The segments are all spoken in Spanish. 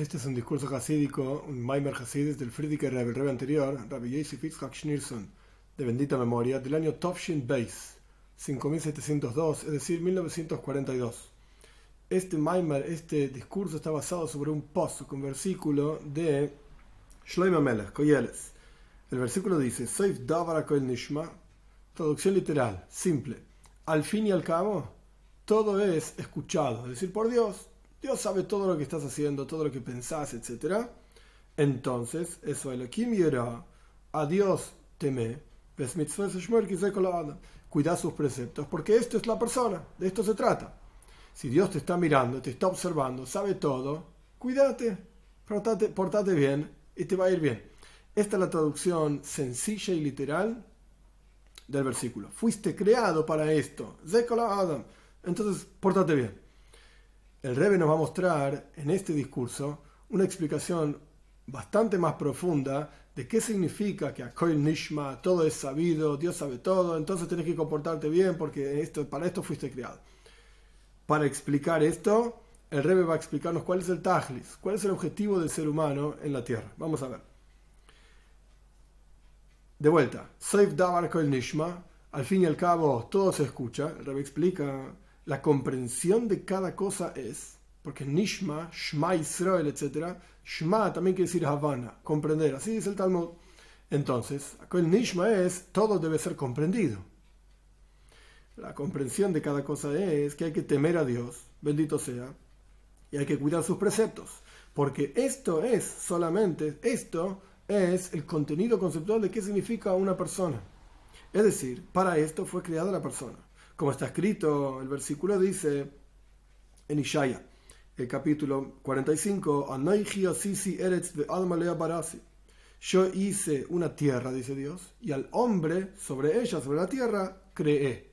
Este es un discurso hasídico, un Maimer Hasidis del Frierdiker Rebbe, el Rebbe anterior, Rabbi Yosef Yitzhak Schneerson, de bendita memoria, del año Tovshin Beis, 5702, es decir, 1942. Este Maimer, este discurso está basado sobre un post, un versículo de Shlomo Melech, Koyeles. El versículo dice, Seif Davar Kol Nishma, traducción literal, simple. Al fin y al cabo, todo es escuchado, es decir, por Dios. Dios sabe todo lo que estás haciendo, todo lo que pensás, etc. Entonces, eso es lo que mira. A Dios teme. Cuida sus preceptos, porque esto es la persona, de esto se trata. Si Dios te está mirando, te está observando, sabe todo, cuídate, portate bien y te va a ir bien. Esta es la traducción sencilla y literal del versículo. Fuiste creado para esto. Entonces, portate bien. El Rebbe nos va a mostrar en este discurso una explicación bastante más profunda de qué significa que Akol Nishma, todo es sabido, Dios sabe todo, entonces tenés que comportarte bien porque para esto fuiste creado. Para explicar esto, el Rebbe va a explicarnos cuál es el Tajlis, cuál es el objetivo del ser humano en la tierra. Vamos a ver. De vuelta, Seif Davar Kol Nishma, al fin y al cabo todo se escucha. El Rebbe explica. La comprensión de cada cosa es, porque Nishma, Shma Israel, etc. Shma también quiere decir Havana, comprender, así dice el Talmud. Entonces, el Nishma es, todo debe ser comprendido. La comprensión de cada cosa es que hay que temer a Dios, bendito sea, y hay que cuidar sus preceptos, porque esto es el contenido conceptual de qué significa una persona. Es decir, para esto fue creada la persona. Como está escrito, el versículo dice en Ishaya, el capítulo 45, yo hice una tierra, dice Dios, y al hombre sobre ella, sobre la tierra, creé.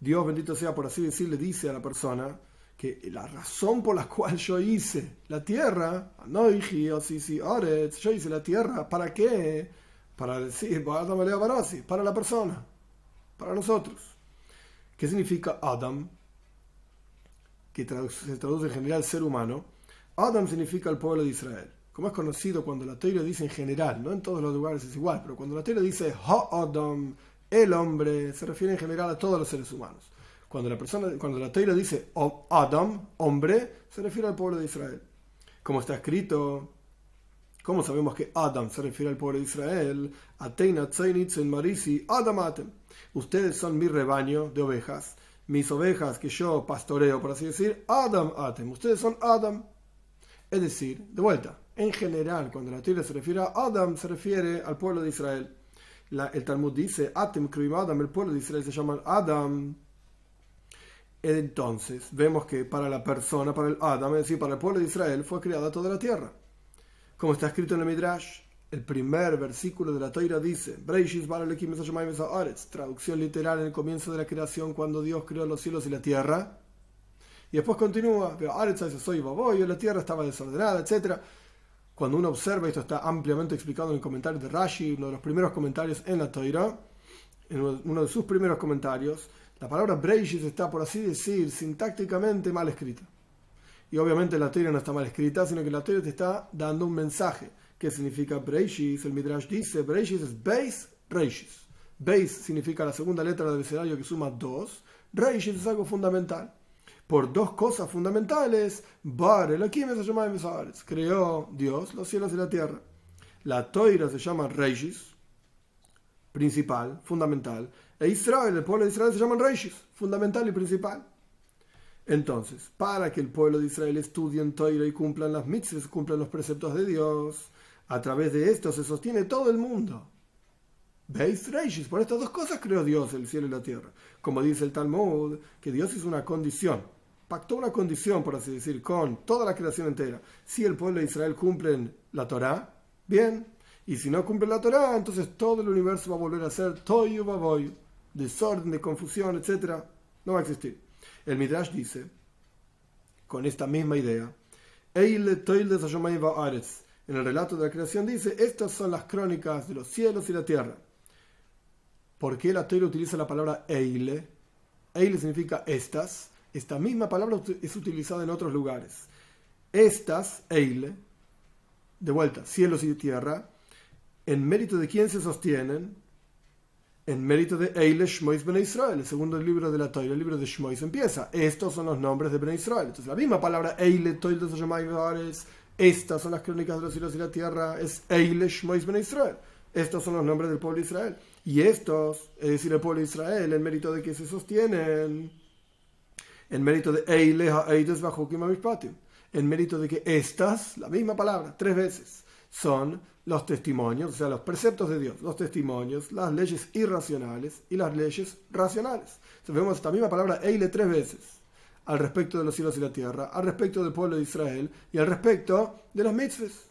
Dios, bendito sea, por así decir, le dice a la persona que la razón por la cual yo hice la tierra, yo hice la tierra, ¿para qué? Para decir, para la persona, para nosotros. ¿Qué significa Adam? Que se traduce en general ser humano. Adam significa el pueblo de Israel. Como es conocido cuando la Torá dice en general, no en todos los lugares es igual, pero cuando la Torá dice Ha-Adam, el hombre, se refiere en general a todos los seres humanos. Cuando la Torá dice Adam, hombre, se refiere al pueblo de Israel. Como está escrito, ¿cómo sabemos que Adam se refiere al pueblo de Israel? Ateina Tzainitzen Marisi Adam Atem. Ustedes son mi rebaño de ovejas, mis ovejas que yo pastoreo, por así decir, Adam Atem. Ustedes son Adam. Es decir, de vuelta, en general, cuando la Torá se refiere a Adam, se refiere al pueblo de Israel. El Talmud dice, Atem Kruim Adam, el pueblo de Israel se llama Adam. Entonces, vemos que para la persona, para el Adam, es decir, para el pueblo de Israel, fue creada toda la tierra. Como está escrito en el Midrash, el primer versículo de la Torá dice, traducción literal en el comienzo de la creación, cuando Dios creó los cielos y la tierra. Y después continúa, la tierra estaba desordenada, etc. Cuando uno observa, esto está ampliamente explicado en el comentario de Rashi, uno de los primeros comentarios en la Torá, en uno de sus primeros comentarios, la palabra Breishis está, por así decir, sintácticamente mal escrita. Y obviamente la Torá no está mal escrita, sino que la Torá te está dando un mensaje. ¿Qué significa Breishis? El Midrash dice, Breishis es Beis Reishis. Beis significa la segunda letra del abecedario que suma 2. Reishis es algo fundamental. Por dos cosas fundamentales, creó Dios los cielos y la tierra. La Torá se llama Reishis, principal, fundamental. E Israel, el pueblo de Israel se llama Reishis, fundamental y principal. Entonces, para que el pueblo de Israel estudie en Torá y cumplan las mitzvahs, cumplan los preceptos de Dios, a través de esto se sostiene todo el mundo. ¿Veis? Reishis, por estas dos cosas creó Dios el cielo y la tierra. Como dice el Talmud, que Dios hizo una condición, pactó una condición, por así decir, con toda la creación entera. Si el pueblo de Israel cumple la Torá, bien. Y si no cumple la Torá, entonces todo el universo va a volver a ser toyu baboyu, desorden, de confusión, etc. No va a existir. El Midrash dice, con esta misma idea, en el relato de la creación dice, estas son las crónicas de los cielos y la tierra. ¿Por qué la Torá utiliza la palabra Eile? Eile significa estas. Esta misma palabra es utilizada en otros lugares. estas, Eile, de vuelta, cielos y tierra, en mérito de quién se sostienen, en mérito de Eile Shmois Ben Israel, el segundo libro de la Torah, el libro de Shmois empieza. Estos son los nombres de Ben Israel. Entonces la misma palabra Eile, Toildos Shamayvares, estas son las crónicas de los cielos y la tierra, es Eile Shmois Ben Israel. Estos son los nombres del pueblo de Israel. Y estos, es decir, el pueblo de Israel, en mérito de que se sostienen, en mérito de Eile Ha'eides Vachukim Amishpatim, en mérito de que estas, la misma palabra, 3 veces, son los testimonios, o sea, los preceptos de Dios, los testimonios, las leyes irracionales y las leyes racionales. Entonces vemos esta misma palabra Eile 3 veces, al respecto de los cielos y la tierra, al respecto del pueblo de Israel y al respecto de las mitzvahs.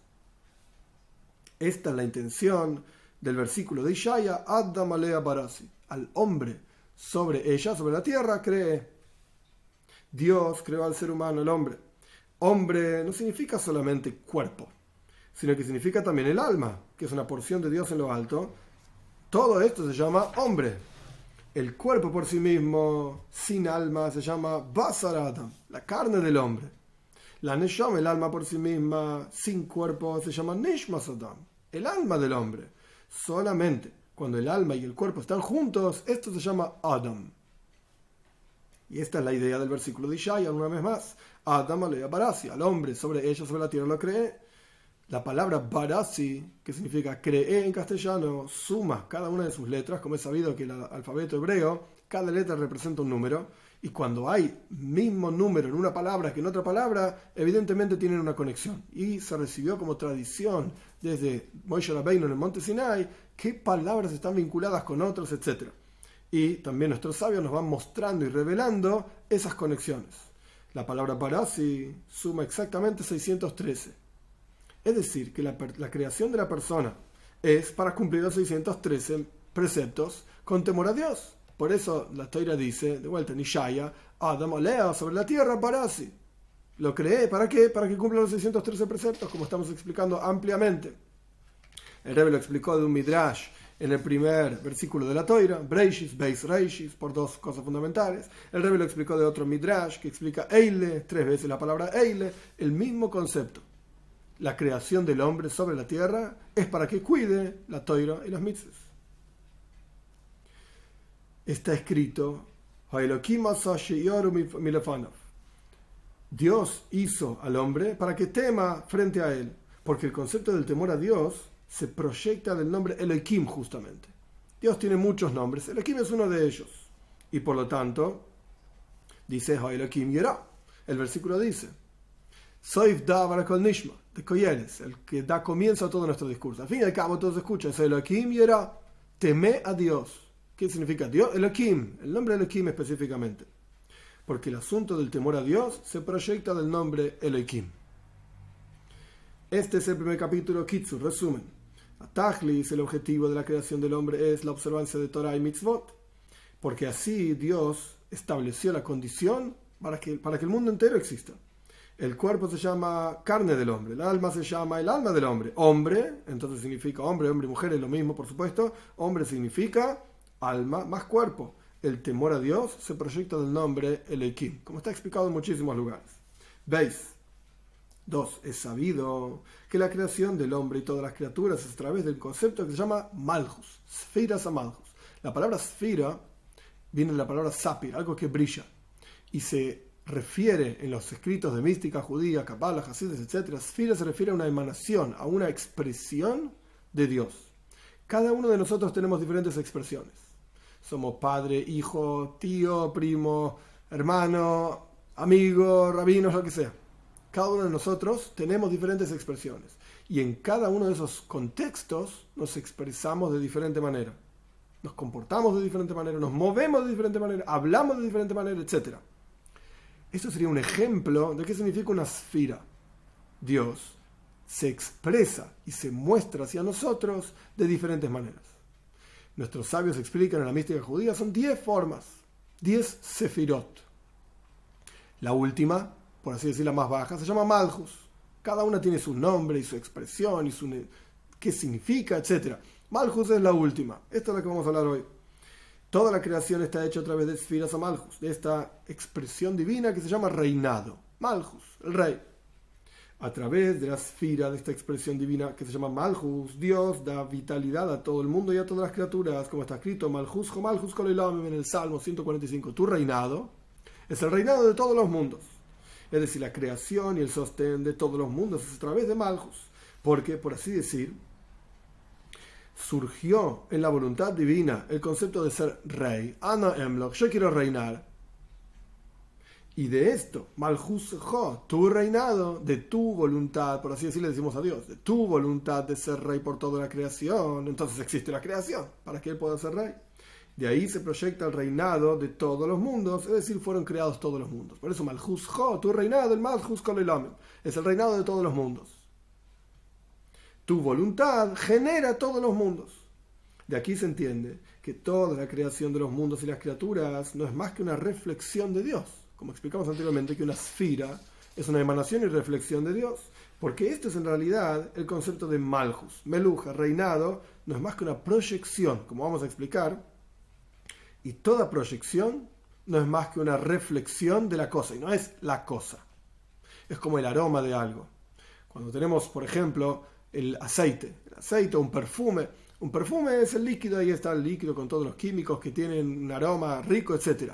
Esta es la intención del versículo de Ishaya, Adam Alea Barasi, al hombre sobre ella, sobre la tierra, cree. Dios creó al ser humano, el hombre. Hombre no significa solamente cuerpo, sino que significa también el alma, que es una porción de Dios en lo alto. Todo esto se llama hombre. El cuerpo por sí mismo, sin alma, se llama Basar Adam, la carne del hombre. La Neshama, el alma por sí misma, sin cuerpo, se llama Nishmas Adam, el alma del hombre. Solamente cuando el alma y el cuerpo están juntos, esto se llama Adam. Y esta es la idea del versículo de Ishaya, una vez más. Adam alea barasi, al hombre sobre ella, sobre la tierra lo cree. La palabra barasi, que significa cree en castellano, suma cada una de sus letras, como es sabido que el alfabeto hebreo, cada letra representa un número, y cuando hay mismo número en una palabra que en otra palabra, evidentemente tienen una conexión. Y se recibió como tradición desde Moshe Rabbeinu en el monte Sinai, qué palabras están vinculadas con otros, etc. Y también nuestros sabios nos van mostrando y revelando esas conexiones. La palabra barasi suma exactamente 613. Es decir, que la creación de la persona es para cumplir los 613 preceptos con temor a Dios. Por eso la Torah dice, de vuelta en Ishaya, Adam alea, sobre la tierra, barasi. Lo creé, ¿para qué? Para que cumpla los 613 preceptos, como estamos explicando ampliamente. El Rebbe lo explicó de un midrash en el primer versículo de la Torah, Breishis, Beis Reishis, por 2 cosas fundamentales. El Rebbe lo explicó de otro midrash que explica Eile, 3 veces la palabra Eile, el mismo concepto. La creación del hombre sobre la tierra es para que cuide la Torah y las mitzvahs. Está escrito, Dios hizo al hombre para que tema frente a él, porque el concepto del temor a Dios se proyecta del nombre Elohim justamente. Dios tiene muchos nombres, Elohim es uno de ellos, y por lo tanto dice Elohim Yerá. El versículo dice Soif Davar Kol Nishma, de Koyeles, el que da comienzo a todo nuestro discurso. Al fin y al cabo todos escuchan, es Elohim Yerá, teme a Dios. ¿Qué significa Dios? Elohim, el nombre Elohim específicamente. Porque el asunto del temor a Dios se proyecta del nombre Elohim. Este es el primer capítulo, Kitzur, resumen. Atachlis, el objetivo de la creación del hombre es la observancia de Torah y Mitzvot. Porque así Dios estableció la condición para que el mundo entero exista. El cuerpo se llama carne del hombre, el alma se llama el alma del hombre. Hombre, entonces significa hombre, hombre y mujer es lo mismo, por supuesto. Hombre significa alma más cuerpo. El temor a Dios se proyecta del nombre Elohim, como está explicado en muchísimos lugares. ¿Veis? 2. Es sabido que la creación del hombre y todas las criaturas es a través del concepto que se llama Malchus, Sfiras a Malchus. La palabra Sfira viene de la palabra Sapir, algo que brilla, y se refiere en los escritos de mística judía, Kabbalah, Hasidus, etc. Sfira se refiere a una emanación, a una expresión de Dios. Cada uno de nosotros tenemos diferentes expresiones. Somos padre, hijo, tío, primo, hermano, amigo, rabinos, lo que sea. Cada uno de nosotros tenemos diferentes expresiones. Y en cada uno de esos contextos nos expresamos de diferente manera. Nos comportamos de diferente manera, nos movemos de diferente manera, hablamos de diferente manera, etc. Esto sería un ejemplo de qué significa una sfira. Dios se expresa y se muestra hacia nosotros de diferentes maneras. Nuestros sabios explican en la mística judía, son 10 formas, 10 sefirot. La última, por así decir la más baja, se llama Malchus. Cada una tiene su nombre y su expresión y qué significa, etc. Malchus es la última. Esta es la que vamos a hablar hoy. Toda la creación está hecha a través de Sfiras a Malchus, de esta expresión divina que se llama reinado. Malchus, el rey. A través de la esfera de esta expresión divina que se llama Malchus, Dios da vitalidad a todo el mundo y a todas las criaturas, como está escrito Malchus Kol Olam en el Salmo 145. Tu reinado es el reinado de todos los mundos. Es decir, la creación y el sostén de todos los mundos es a través de Malchus. Porque, por así decir, surgió en la voluntad divina el concepto de ser rey. Ana Emloch, yo quiero reinar. Y de esto, Malchus Jo, tu reinado, de tu voluntad, por así decirle decimos a Dios, de tu voluntad de ser rey por toda la creación, entonces existe la creación, para que Él pueda ser rey. De ahí se proyecta el reinado de todos los mundos, es decir, fueron creados todos los mundos. Por eso Malchus Jo, tu reinado, el Malchus Kol Olam, es el reinado de todos los mundos. Tu voluntad genera todos los mundos. De aquí se entiende que toda la creación de los mundos y las criaturas no es más que una reflexión de Dios. Como explicamos anteriormente, que una esfera es una emanación y reflexión de Dios. Porque esto es en realidad el concepto de Malchus. Meluja, reinado, no es más que una proyección, como vamos a explicar. Y toda proyección no es más que una reflexión de la cosa, y no es la cosa. Es como el aroma de algo. Cuando tenemos, por ejemplo, el aceite o un perfume. Un perfume es el líquido, ahí está el líquido con todos los químicos que tienen un aroma rico, etc.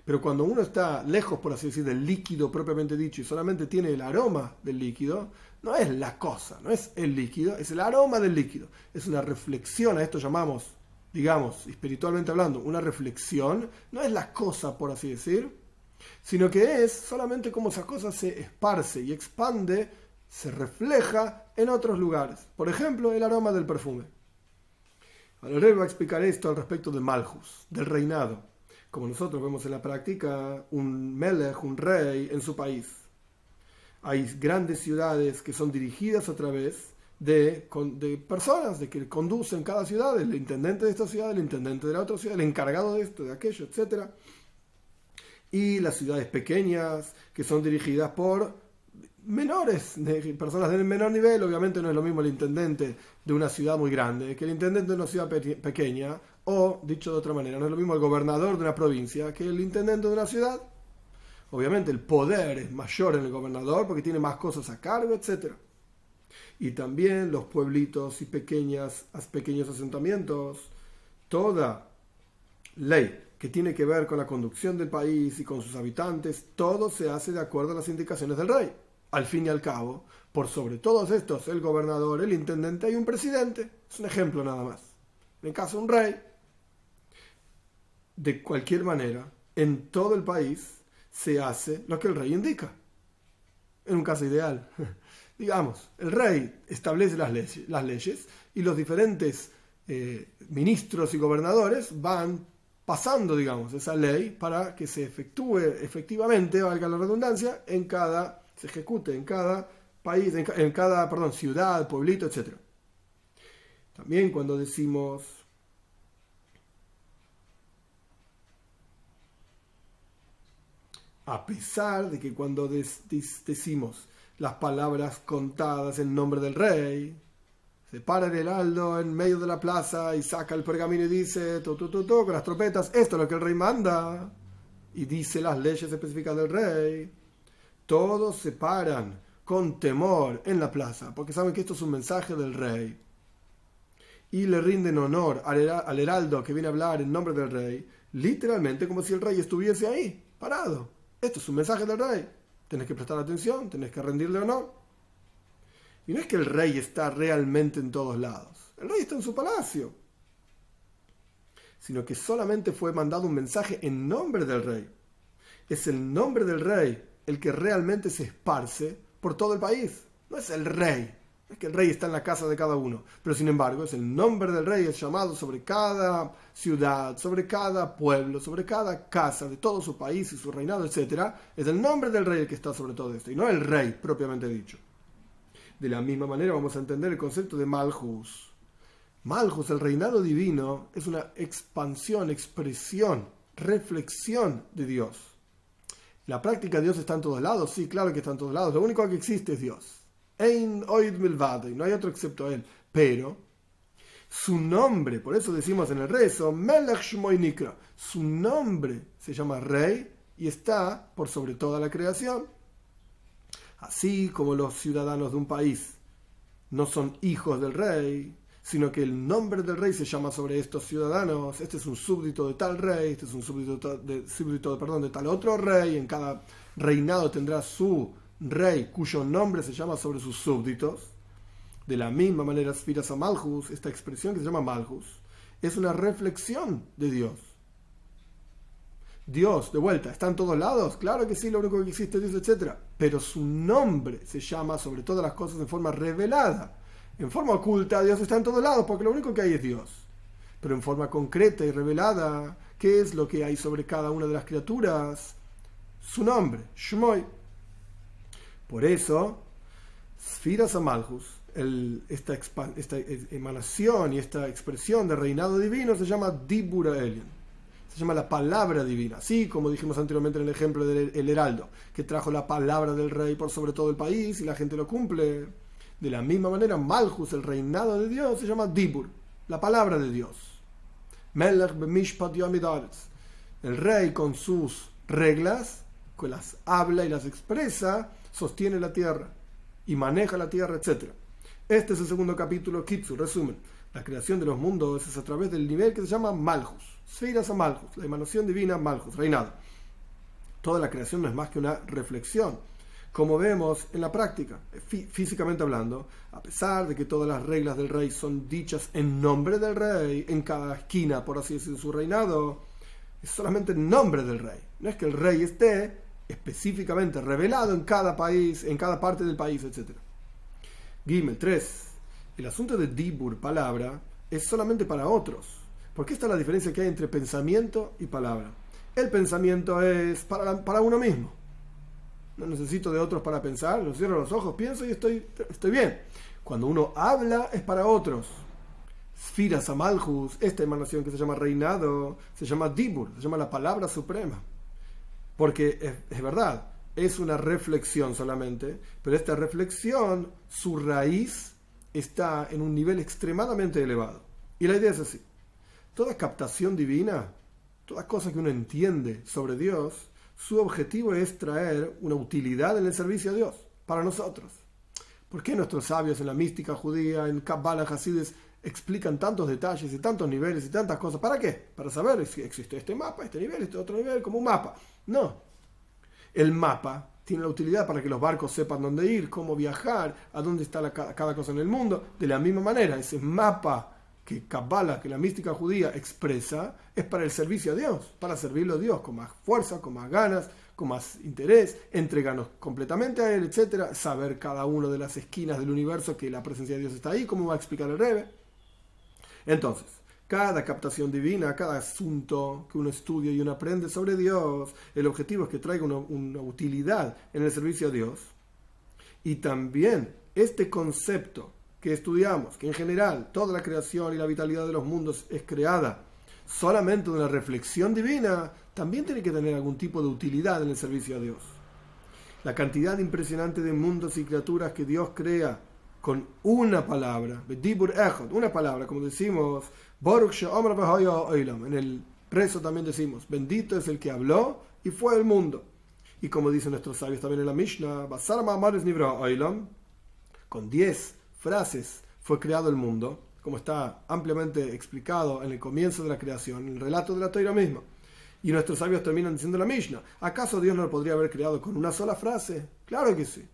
Pero cuando uno está lejos, por así decir, del líquido propiamente dicho y solamente tiene el aroma del líquido, no es la cosa, no es el líquido, es el aroma del líquido. Es una reflexión, a esto llamamos, digamos, espiritualmente hablando, una reflexión, no es la cosa, por así decir, sino que es solamente como esa cosa se esparce y expande, se refleja en otros lugares. Por ejemplo, el aroma del perfume. Ahora el rey va a explicar esto al respecto de Malchus, del reinado. Como nosotros vemos en la práctica, un melech, un rey en su país. Hay grandes ciudades que son dirigidas a través de personas de que conducen cada ciudad, el intendente de esta ciudad, el intendente de la otra ciudad, el encargado de esto, de aquello, etc. Y las ciudades pequeñas que son dirigidas por menores, personas de menor nivel. Obviamente no es lo mismo el intendente de una ciudad muy grande que el intendente de una ciudad pequeña, o dicho de otra manera, no es lo mismo el gobernador de una provincia que el intendente de una ciudad. Obviamente el poder es mayor en el gobernador porque tiene más cosas a cargo, etc. Y también los pueblitos y pequeños asentamientos, toda ley que tiene que ver con la conducción del país y con sus habitantes, todo se hace de acuerdo a las indicaciones del rey. Al fin y al cabo, por sobre todos estos, el gobernador, el intendente, hay un presidente. Es un ejemplo nada más. En el caso de un rey, de cualquier manera, en todo el país se hace lo que el rey indica. En un caso ideal. Digamos, el rey establece las leyes y los diferentes ministros y gobernadores van pasando, digamos, esa ley para que se efectúe efectivamente, valga la redundancia, se ejecute en cada país, en cada ciudad, pueblito, etc. También cuando decimos a pesar de que cuando decimos las palabras contadas en nombre del rey, se para el heraldo en medio de la plaza y saca el pergamino y dice, con las trompetas, esto es lo que el rey manda, y dice las leyes específicas del rey, todos se paran con temor en la plaza, porque saben que esto es un mensaje del rey, y le rinden honor al heraldo que viene a hablar en nombre del rey, literalmente como si el rey estuviese ahí, parado. Esto es un mensaje del rey. Tenés que prestar atención, tenés que rendirle honor. Y no es que el rey está realmente en todos lados. El rey está en su palacio. Sino que solamente fue mandado un mensaje en nombre del rey. Es el nombre del rey el que realmente se esparce por todo el país. No es el rey. No es que el rey está en la casa de cada uno. Pero sin embargo, es el nombre del rey, es llamado sobre cada ciudad, sobre cada pueblo, sobre cada casa de todo su país y su reinado, etc. Es el nombre del rey el que está sobre todo esto, y no el rey propiamente dicho. De la misma manera vamos a entender el concepto de Malchus. Malchus, el reinado divino, es una expansión, expresión, reflexión de Dios. La práctica de Dios está en todos lados, sí, claro que está en todos lados. Lo único que existe es Dios. Ein oid milvado, y no hay otro excepto Él. Pero su nombre, por eso decimos en el rezo, Melech Shmoy Nikra, su nombre se llama Rey y está por sobre toda la creación. Así como los ciudadanos de un país no son hijos del rey, sino que el nombre del rey se llama sobre estos ciudadanos. Este es un súbdito de tal rey, este es un súbdito de tal otro rey. En cada reinado tendrá su rey cuyo nombre se llama sobre sus súbditos. De la misma manera, Sfiras Malchus, esta expresión que se llama Malchus, es una reflexión de Dios. Dios, de vuelta, ¿está en todos lados? Claro que sí, lo único que existe es Dios, etc. Pero su nombre se llama sobre todas las cosas en forma revelada. En forma oculta, Dios está en todos lados porque lo único que hay es Dios. Pero en forma concreta y revelada, ¿qué es lo que hay sobre cada una de las criaturas? Su nombre, Shmoy. Por eso, Sfiras Malchus, esta emanación y esta expresión de reinado divino se llama Dibur Elyon. Se llama la palabra divina, así como dijimos anteriormente en el ejemplo del heraldo, que trajo la palabra del rey por sobre todo el país y la gente lo cumple. De la misma manera, Malchus, el reinado de Dios, se llama Dibur, la palabra de Dios. Melech b'mishpat yomid haaretz. El rey con sus reglas, que las habla y las expresa, sostiene la tierra y maneja la tierra, etc. Este es el segundo capítulo, Kitsu, resumen. La creación de los mundos es a través del nivel que se llama Malchus, Sfiras Malchus, la emanación divina Malchus, reinado. Toda la creación no es más que una reflexión, como vemos en la práctica, físicamente hablando, a pesar de que todas las reglas del rey son dichas en nombre del rey, en cada esquina, por así decirlo, de su reinado, es solamente en nombre del rey. No es que el rey esté específicamente revelado en cada país, en cada parte del país, etc. Gimel 3. El asunto de Dibur, palabra, es solamente para otros. ¿Por qué está la diferencia que hay entre pensamiento y palabra? El pensamiento es para uno mismo. No necesito de otros para pensar, no cierro los ojos, pienso y estoy bien. Cuando uno habla es para otros. Sfiras Malchus, esta emanación que se llama reinado, se llama Dibur, se llama la palabra suprema. Porque es verdad, es una reflexión solamente, pero esta reflexión, su raíz está en un nivel extremadamente elevado. Y la idea es así: toda captación divina, toda cosa que uno entiende sobre Dios, su objetivo es traer una utilidad en el servicio a Dios, para nosotros. ¿Por qué nuestros sabios en la mística judía, en Kabbalah, Hasidus, explican tantos detalles y tantos niveles y tantas cosas? ¿Para qué? Para saber si existe este mapa, este nivel, este otro nivel, como un mapa. No. El mapa tiene la utilidad para que los barcos sepan dónde ir, cómo viajar, a dónde está cada cosa en el mundo. De la misma manera, ese mapa que Kabbalah, que la mística judía expresa, es para el servicio a Dios, para servirlo a Dios con más fuerza, con más ganas, con más interés, entregarnos completamente a Él, etc. Saber cada una de las esquinas del universo que la presencia de Dios está ahí, como va a explicar el Rebbe. Entonces, cada captación divina, cada asunto que uno estudia y uno aprende sobre Dios, el objetivo es que traiga una utilidad en el servicio a Dios. Y también este concepto que estudiamos, que en general toda la creación y la vitalidad de los mundos es creada solamente de una reflexión divina, también tiene que tener algún tipo de utilidad en el servicio a Dios. La cantidad impresionante de mundos y criaturas que Dios crea con una palabra, una palabra, como decimos, en el preso también decimos, bendito es el que habló y fue el mundo. Y como dicen nuestros sabios también en la Mishnah, con 10 frases fue creado el mundo, como está ampliamente explicado en el comienzo de la creación, en el relato de la Torah misma. Y nuestros sabios terminan diciendo la Mishnah, ¿acaso Dios no lo podría haber creado con una sola frase? Claro que sí.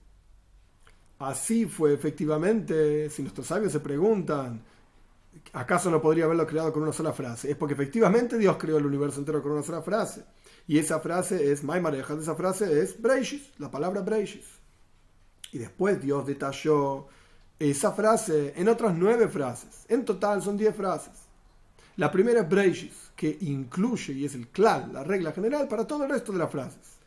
Así fue efectivamente. Si nuestros sabios se preguntan, ¿acaso no podría haberlo creado con una sola frase? Es porque efectivamente Dios creó el universo entero con una sola frase. Y esa frase es Maimareja, esa frase es Breishis, la palabra Breishis. Y después Dios detalló esa frase en otras 9 frases. En total son 10 frases. La primera es Breishis, que incluye y es el klal, la regla general para todo el resto de las frases.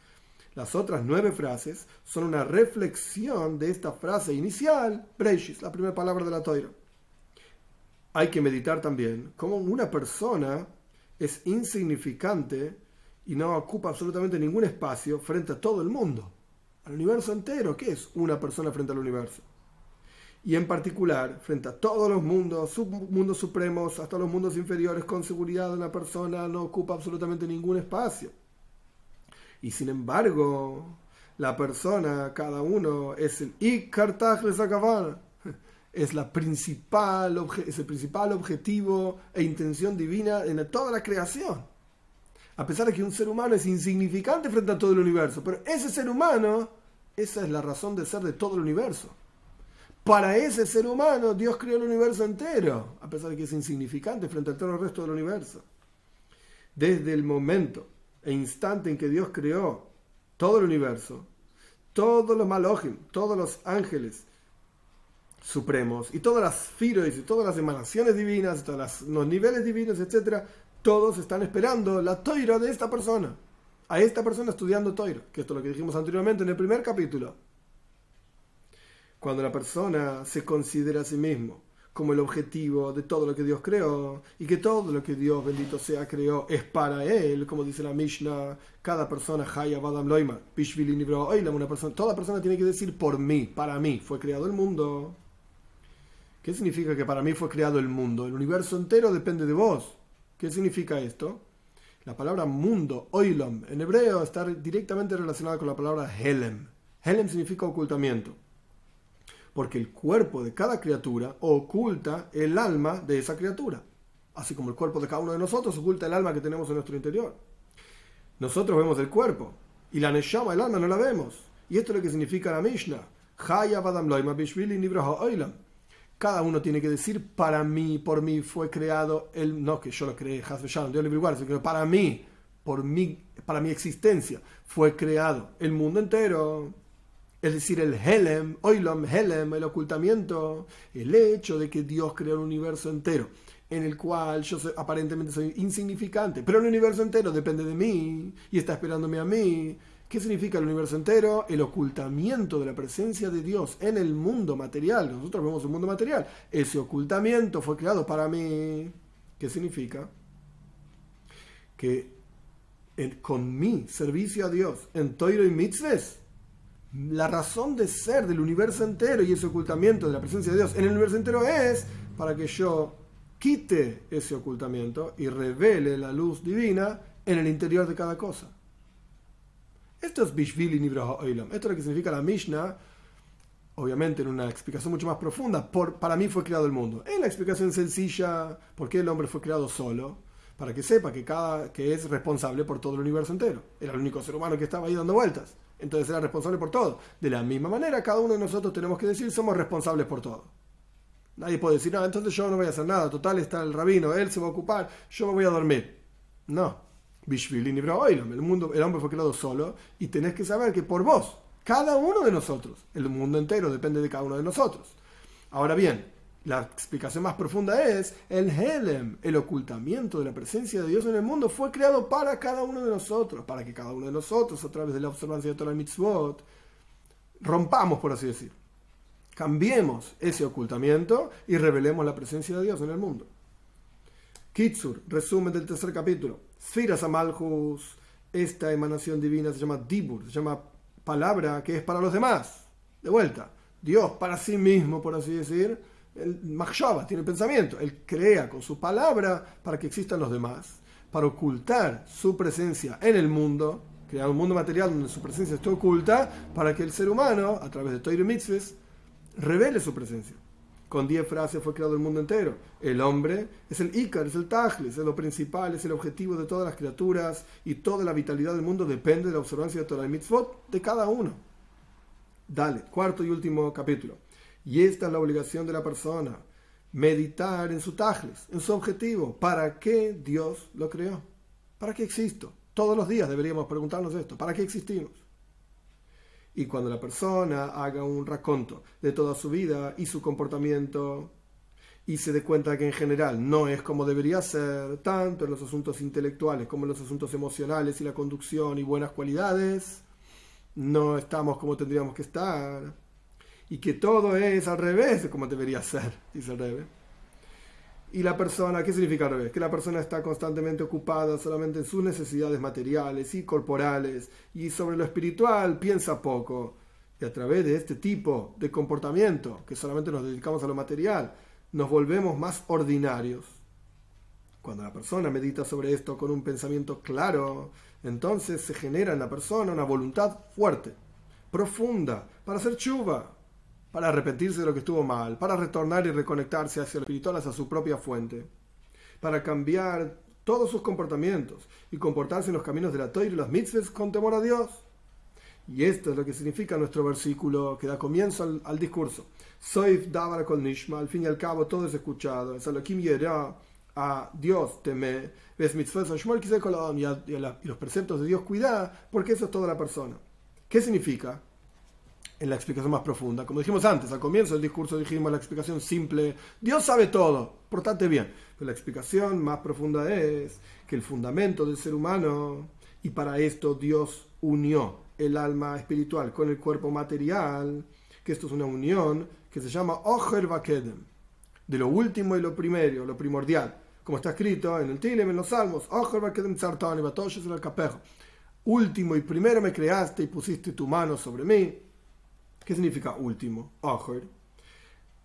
Las otras 9 frases son una reflexión de esta frase inicial, Breishis, la primera palabra de la Torah. Hay que meditar también cómo una persona es insignificante y no ocupa absolutamente ningún espacio frente a todo el mundo, al universo entero. ¿Qué es una persona frente al universo? Y en particular, frente a todos los mundos, submundos supremos, hasta los mundos inferiores, con seguridad una persona no ocupa absolutamente ningún espacio. Y sin embargo, La persona, cada uno, es el Ikar Tachlis HaKavana. Es el principal objetivo e intención divina en toda la creación. A pesar de que un ser humano es insignificante frente a todo el universo, pero ese ser humano, esa es la razón de ser de todo el universo. Para ese ser humano, Dios creó el universo entero, a pesar de que es insignificante frente a todo el resto del universo. Desde el momento e instante en que Dios creó todo el universo, todos los malojim, todos los ángeles supremos, y todas las firois, y todas las emanaciones divinas, todos los niveles divinos, etc., todos están esperando la toira de esta persona, a esta persona estudiando toira, que esto es lo que dijimos anteriormente en el primer capítulo. Cuando la persona se considera a sí mismo como el objetivo de todo lo que Dios creó, y que todo lo que Dios, bendito sea, creó es para él, como dice la Mishnah, cada persona, toda persona tiene que decir por mí, para mí fue creado el mundo. ¿Qué significa que para mí fue creado el mundo? El universo entero depende de vos. ¿Qué significa esto? La palabra mundo, oilom, en hebreo está directamente relacionada con la palabra helem. Helem significa ocultamiento. Porque el cuerpo de cada criatura oculta el alma de esa criatura. Así como el cuerpo de cada uno de nosotros oculta el alma que tenemos en nuestro interior. Nosotros vemos el cuerpo y la neshama, el alma, no la vemos. Y esto es lo que significa la Mishnah. Cada uno tiene que decir, para mí, por mí fue creado el... No que yo lo creé, Dios libre igual, sino que para mí, para mi existencia, fue creado el mundo entero. Es decir, el helem, oilom, helem, el ocultamiento, el hecho de que Dios creó un universo entero, en el cual yo aparentemente soy insignificante, pero el universo entero depende de mí y está esperándome a mí. ¿Qué significa el universo entero? El ocultamiento de la presencia de Dios en el mundo material. Nosotros vemos un mundo material. Ese ocultamiento fue creado para mí. ¿Qué significa? Que con mi servicio a Dios en Toiro y Mitzvahs, la razón de ser del universo entero y ese ocultamiento de la presencia de Dios en el universo entero es para que yo quite ese ocultamiento y revele la luz divina en el interior de cada cosa. Esto es Bishvili Nivra Ha'olam. Esto es lo que significa la Mishnah, obviamente en una explicación mucho más profunda. Para mí fue creado el mundo. En la explicación sencilla, ¿por qué el hombre fue creado solo? Para que sepa que es responsable por todo el universo entero. Era el único ser humano que estaba ahí dando vueltas. Entonces era responsable por todo. De la misma manera, cada uno de nosotros tenemos que decir, somos responsables por todo. Nadie puede decir, no, entonces yo no voy a hacer nada. Total, está el rabino, él se va a ocupar, yo me voy a dormir. No. Bishvili Nivra Oilam. El hombre fue creado solo y tenés que saber que por vos, cada uno de nosotros, el mundo entero depende de cada uno de nosotros. Ahora bien, la explicación más profunda es el helem, el ocultamiento de la presencia de Dios en el mundo fue creado para cada uno de nosotros, para que cada uno de nosotros, a través de la observancia de Torah Mitzvot, rompamos, por así decir, cambiemos ese ocultamiento y revelemos la presencia de Dios en el mundo. Kitsur, resumen del tercer capítulo. Sfiras Amalchus, esta emanación divina se llama Dibur, se llama palabra que es para los demás. De vuelta, Dios para sí mismo, por así decir, el Machshava tiene pensamiento, él crea con su palabra para que existan los demás, para ocultar su presencia en el mundo, crear un mundo material donde su presencia esté oculta, para que el ser humano, a través de Torah y Mitzvahs, revele su presencia. Con 10 frases fue creado el mundo entero. El hombre es el Ikar, es el Tajlis, es lo principal, es el objetivo de todas las criaturas, y toda la vitalidad del mundo depende de la observancia de Torah y Mitzvot de cada uno. Dale, cuarto y último capítulo. Y esta es la obligación de la persona, meditar en su Tajlis, en su objetivo. ¿Para qué Dios lo creó? ¿Para qué existo? Todos los días deberíamos preguntarnos esto. ¿Para qué existimos? Y cuando la persona haga un raconto de toda su vida y su comportamiento y se dé cuenta que en general no es como debería ser, tanto en los asuntos intelectuales como en los asuntos emocionales y la conducción y buenas cualidades, no estamos como tendríamos que estar, y que todo es al revés de como debería ser, dice el Rebbe. Y la persona, ¿qué significa al revés? Que la persona está constantemente ocupada solamente en sus necesidades materiales y corporales, y sobre lo espiritual piensa poco. Y a través de este tipo de comportamiento, que solamente nos dedicamos a lo material, nos volvemos más ordinarios. Cuando la persona medita sobre esto con un pensamiento claro, entonces se genera en la persona una voluntad fuerte. profunda, para hacer tshuva, para arrepentirse de lo que estuvo mal, para retornar y reconectarse hacia lo espiritual, hacia su propia fuente, para cambiar todos sus comportamientos y comportarse en los caminos de la Torah y las mitzvahs con temor a Dios. Y esto es lo que significa nuestro versículo que da comienzo al discurso. Soif davar kol nishma, al fin y al cabo todo es escuchado. Es Elohim yerá, a Dios teme, ves mitzvot shmol kisei kol ha'am, y los preceptos de Dios cuidá, porque eso es toda la persona. ¿Qué significa? En la explicación más profunda, como dijimos antes, al comienzo del discurso dijimos la explicación simple, Dios sabe todo, portate bien. Pero la explicación más profunda es que el fundamento del ser humano, y para esto Dios unió el alma espiritual con el cuerpo material, que esto es una unión que se llama Ocher Vakedem, de lo último y lo primero, lo primordial, como está escrito en el Tilem, en los Salmos, Ocher Vakedem Tzartani Batoshes en el Capejo, último y primero me creaste y pusiste tu mano sobre mí. ¿Qué significa último? Ocher.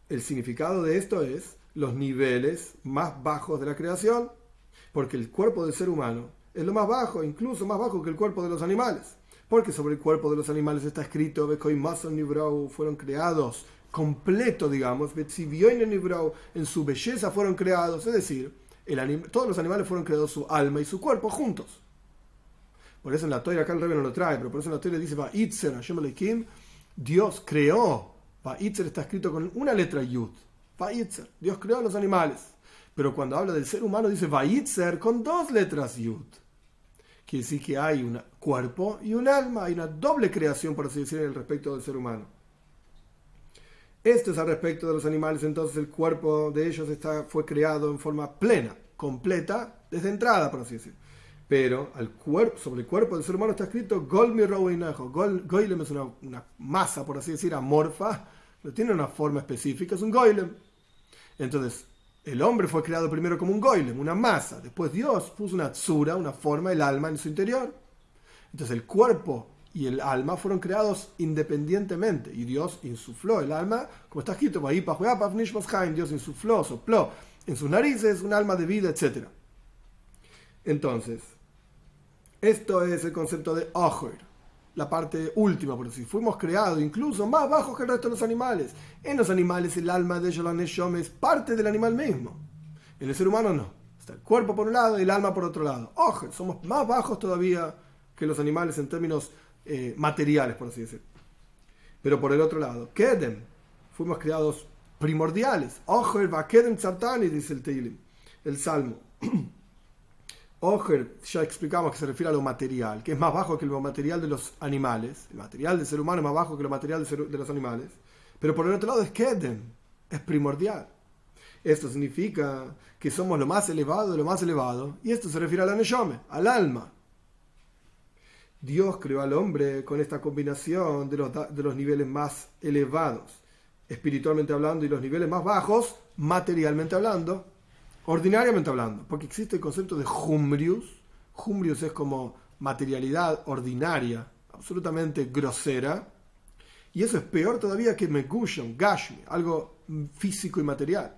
El significado de esto es los niveles más bajos de la creación, porque el cuerpo del ser humano es lo más bajo, incluso más bajo que el cuerpo de los animales, porque sobre el cuerpo de los animales está escrito fueron creados completo, digamos, en su belleza fueron creados, es decir, todos los animales fueron creados su alma y su cuerpo juntos. Por eso en la Torah, acá el Rebbe no lo trae, pero por eso en la Torah dice Va'itzer Hashem Elohim, Dios creó. Va'itzer está escrito con una letra Yud. Va'itzer, Dios creó a los animales. Pero cuando habla del ser humano dice Va'itzer con dos letras Yud. Quiere decir que hay un cuerpo y un alma, hay una doble creación, por así decirlo, al respecto del ser humano. Esto es al respecto de los animales, entonces el cuerpo de ellos fue creado en forma plena, completa, desde entrada, por así decirlo. Pero sobre el cuerpo del ser humano está escrito Golmi Roweinajo. Goylem es una masa, por así decir, amorfa, no tiene una forma específica, es un Goylem. Entonces, el hombre fue creado primero como un Goylem, una masa. Después Dios puso una tzura, una forma, el alma en su interior. Entonces el cuerpo y el alma fueron creados independientemente. Y Dios insufló el alma, como está escrito, Dios insufló, sopló en sus narices un alma de vida, etc. Entonces, esto es el concepto de Ocher, la parte última, por decir. Fuimos creados incluso más bajos que el resto de los animales. En los animales el alma de ellos, la neshama, es parte del animal mismo. En el ser humano no. Está el cuerpo por un lado y el alma por otro lado. Ocher, somos más bajos todavía que los animales en términos materiales, por así decir. Pero por el otro lado, Kedem, fuimos creados primordiales. Ocher va Kedem Tzartani, dice el Teilim, el Salmo. Ocher, ya explicamos que se refiere a lo material, que es más bajo que lo material de los animales. El material del ser humano es más bajo que lo material de los animales. Pero por el otro lado es Kedem, es primordial. Esto significa que somos lo más elevado de lo más elevado. Y esto se refiere a la neshama, al alma. Dios creó al hombre con esta combinación de los niveles más elevados, espiritualmente hablando, y los niveles más bajos, materialmente hablando, ordinariamente hablando, porque existe el concepto de Humrius. Humrius es como materialidad ordinaria, absolutamente grosera, y eso es peor todavía que Megushon, Gashmi, algo físico y material.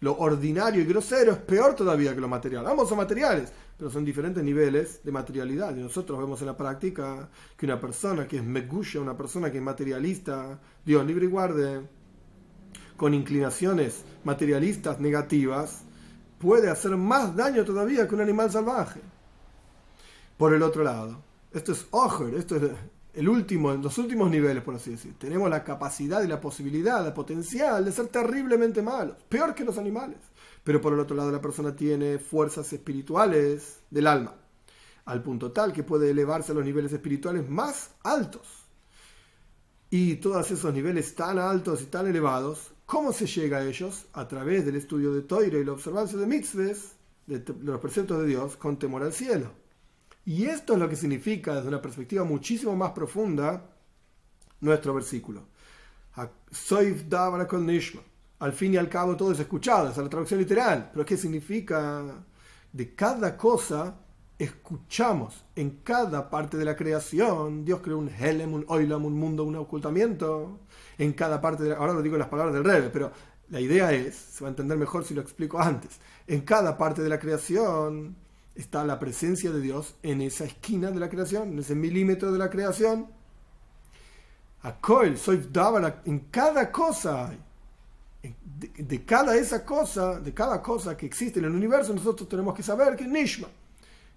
Lo ordinario y grosero es peor todavía que lo material. Ambos son materiales, pero son diferentes niveles de materialidad. Y nosotros vemos en la práctica que una persona que es Megusha, una persona que es materialista, Dios libre y guarde, con inclinaciones materialistas negativas, puede hacer más daño todavía que un animal salvaje. Por el otro lado, esto es Ocher, esto es los últimos niveles, por así decir. Tenemos la capacidad y la posibilidad, el potencial de ser terriblemente malos, peor que los animales. Pero por el otro lado, la persona tiene fuerzas espirituales del alma, al punto tal que puede elevarse a los niveles espirituales más altos. Y todos esos niveles tan altos y tan elevados, ¿cómo se llega a ellos? A través del estudio de Torah y la observancia de mitzvahs, de los preceptos de Dios, con temor al cielo. Y esto es lo que significa, desde una perspectiva muchísimo más profunda, nuestro versículo. Soif davara kol nishma. Al fin y al cabo todo es escuchado, esa es la traducción literal. Pero ¿qué significa? De cada cosa escuchamos, en cada parte de la creación. Dios creó un helem, un oilam, un mundo, un ocultamiento. En cada parte ahora lo digo en las palabras del Rebbe, pero la idea es, se va a entender mejor si lo explico antes. En cada parte de la creación está la presencia de Dios, en esa esquina de la creación, en ese milímetro de la creación. Akol, soy davar, en cada cosa hay. De cada cosa que existe en el universo, nosotros tenemos que saber que es Nishma.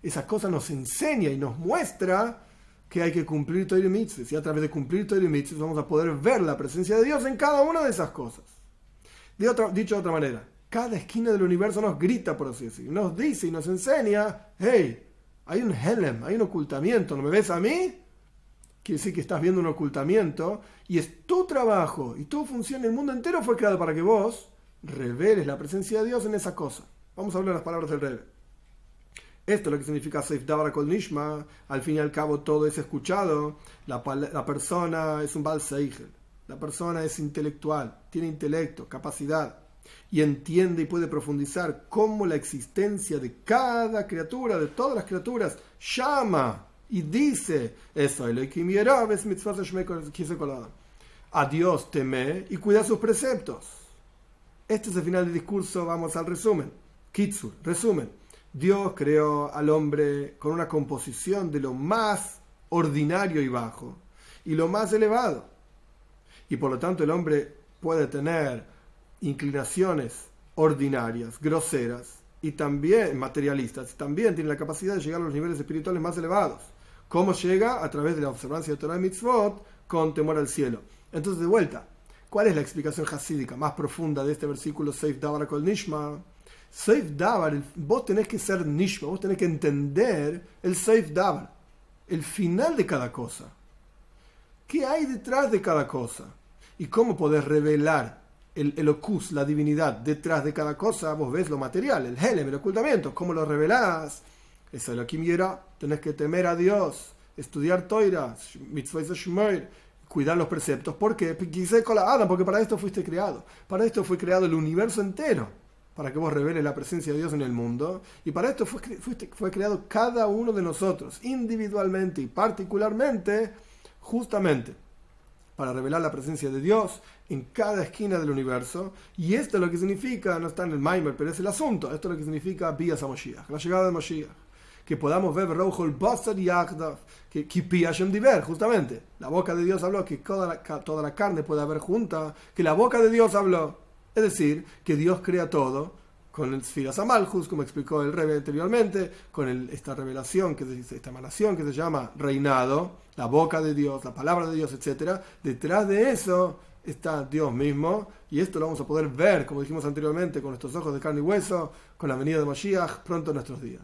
Esa cosa nos enseña y nos muestra que hay que cumplir Torah y Mitzvot. Y a través de cumplir Torah y Mitzvot vamos a poder ver la presencia de Dios en cada una de esas cosas. Dicho de otra manera, cada esquina del universo nos grita, por así decirlo. Nos dice y nos enseña, hey, hay un helem, hay un ocultamiento. ¿No me ves a mí? Quiere decir que estás viendo un ocultamiento y es tu trabajo y tu función. El mundo entero fue creado para que vos reveles la presencia de Dios en esa cosa. Vamos a hablar las palabras del Rebbe. Esto es lo que significa Seif Davar Kol Nishma. Al fin y al cabo todo es escuchado. La persona es un Baal Seichel. La persona es intelectual, tiene intelecto, capacidad y entiende y puede profundizar cómo la existencia de cada criatura, de todas las criaturas, llama y dice eso, a Dios teme y cuida sus preceptos. Este es el final del discurso. Vamos al resumen. Kitsur, resumen. Dios creó al hombre con una composición de lo más ordinario y bajo y lo más elevado, y por lo tanto el hombre puede tener inclinaciones ordinarias, groseras y también materialistas, y también tiene la capacidad de llegar a los niveles espirituales más elevados. ¿Cómo llega? A través de la observancia de Torah y Mitzvot con temor al cielo. Entonces, de vuelta, ¿cuál es la explicación hasídica más profunda de este versículo Seif Davar Kol Nishma? Seif Davar, vos tenés que ser Nishma, vos tenés que entender el Seif Davar, el final de cada cosa. ¿Qué hay detrás de cada cosa? ¿Y cómo podés revelar el Elokus, la divinidad, detrás de cada cosa? Vos ves lo material, el Helem, el ocultamiento. ¿Cómo lo revelás? Es Elohim Yirah. Tenés que temer a Dios, estudiar Torah, Mitzvot Shmoir, cuidar los preceptos. ¿Por qué? Porque para esto fuiste creado. Para esto fue creado el universo entero, para que vos reveles la presencia de Dios en el mundo. Y para esto fue creado cada uno de nosotros, individualmente y particularmente, justamente para revelar la presencia de Dios en cada esquina del universo. Y esto es lo que significa, no está en el Maimer, pero es el asunto, esto es lo que significa Bias HaMoshiach, la llegada de Moshiach. Que podamos ver Rohol Basar y Agdav, que Kipi Hashem Diber, justamente. La boca de Dios habló, que toda la carne puede haber junta, que la boca de Dios habló. Es decir, que Dios crea todo con el Sfiras HaMalchus, como explicó el Rebbe anteriormente, con esta revelación, esta emanación que se llama reinado, la boca de Dios, la palabra de Dios, etc. Detrás de eso está Dios mismo, y esto lo vamos a poder ver, como dijimos anteriormente, con nuestros ojos de carne y hueso, con la venida de Mashiach pronto en nuestros días.